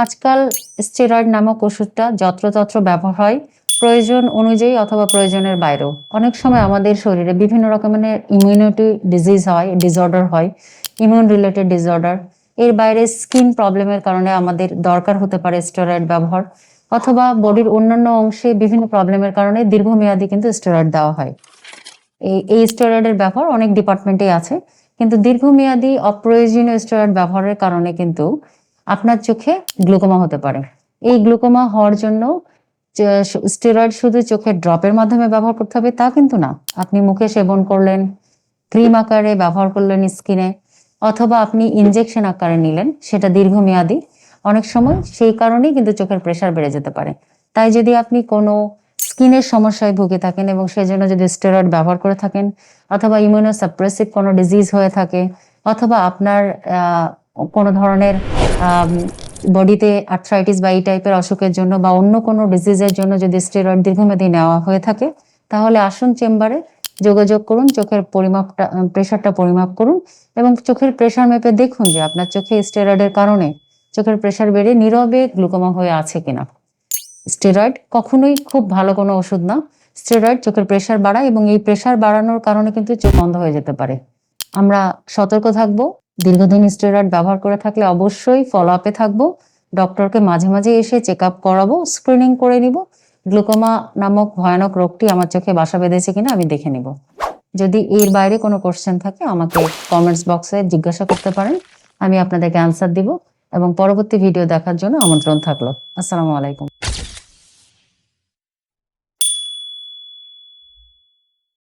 আজকাল স্টেরয়েড নামক ওষুধটা যত্রতত্র ব্যবহার হয় প্রয়োজন অনুযায়ী অথবা প্রয়োজনের বাইরেও। অনেক সময় আমাদের শরীরে বিভিন্ন রকমের ইমিউনিটি ডিজিজ হয়, ডিসঅর্ডার হয়, ইমিউন রিলেটেড ডিসঅর্ডার। এর বাইরে স্কিন প্রবলেমের কারণে আমাদের দরকার হতে পারে স্টেরয়েড ব্যবহার, অথবা বডির অন্যান্য অংশে বিভিন্ন প্রবলেমের কারণে দীর্ঘমেয়াদী কিন্তু স্টেরয়েড দেওয়া হয়। এই স্টেরয়েডের ব্যবহার অনেক ডিপার্টমেন্টেই আছে, কিন্তু দীর্ঘমেয়াদী অপ্রয়োজনীয় স্টেরয়েড ব্যবহারের কারণে কিন্তু আপনার চোখে গ্লুকোমা হতে পারে। এই গ্লুকোমা হওয়ার জন্য স্টেরয়েড শুধু চোখের ড্রপের মাধ্যমে ব্যবহার করতে হবে তা কিন্তু না। আপনি মুখে সেবন করলেন, ক্রিম আকারে ব্যবহার করলেন স্কিনে, অথবা আপনি ইনজেকশন আকারে নিলেন, সেটা দীর্ঘমেয়াদী। অনেক সময় সেই কারণেই কিন্তু চোখের প্রেশার বেড়ে যেতে পারে। তাই যদি আপনি কোনো স্কিনের সমস্যায় ভুগে থাকেন এবং সেজন্য যদি স্টেরয়েড ব্যবহার করে থাকেন, অথবা ইমিউনোসাপ্রেসিভ কোনো ডিজিজ হয়ে থাকে, অথবা আপনার কোনো ধরনের বডিতে আর্থ্রাইটিস বা এই টাইপের অসুখের জন্য বা অন্য কোনো ডিজিজের জন্য যদি স্টেরয়েড দীর্ঘমেয়াদী নেওয়া হয়ে থাকে, তাহলে আসুন চেম্বারে, যোগাযোগ করুন, চোখের প্রেশারটা পরিমাপ করুন এবং চোখের প্রেশার মেপে দেখুন যে আপনার চোখে স্টেরয়েডের কারণে চোখের প্রেশার বেড়ে নীরবে গ্লুকোমা হয়ে আছে কিনা। স্টেরয়েড কখনোই খুব ভালো কোনো ওষুধ না। স্টেরয়েড চোখের প্রেশার বাড়ায় এবং এই প্রেশার বাড়ানোর কারণে কিন্তু চোখ বন্ধ হয়ে যেতে পারে। আমরা সতর্ক থাকবো। দীর্ঘদিন স্টেরয়েড ব্যবহার করে থাকলে অবশ্যই ফলো আপে থাকবো। ডক্টরকে মাঝে মাঝে এসে চেক আপ করাবো, স্ক্রিনিং করে নিব। গ্লুকোমা নামক ভয়ানক রোগটি আমার চোখে বাসা বেঁধেছে কিনা আমি দেখে নিব। যদি এর বাইরে কোনো কোশ্চেন থাকে আমাকে কমেন্টস বক্সে জিজ্ঞাসা করতে পারেন, আমি আপনাদেরকে অ্যান্সার দিব এবং পরবর্তী ভিডিও দেখার জন্য আমন্ত্রণ থাকলো। আসসালামু আলাইকুম।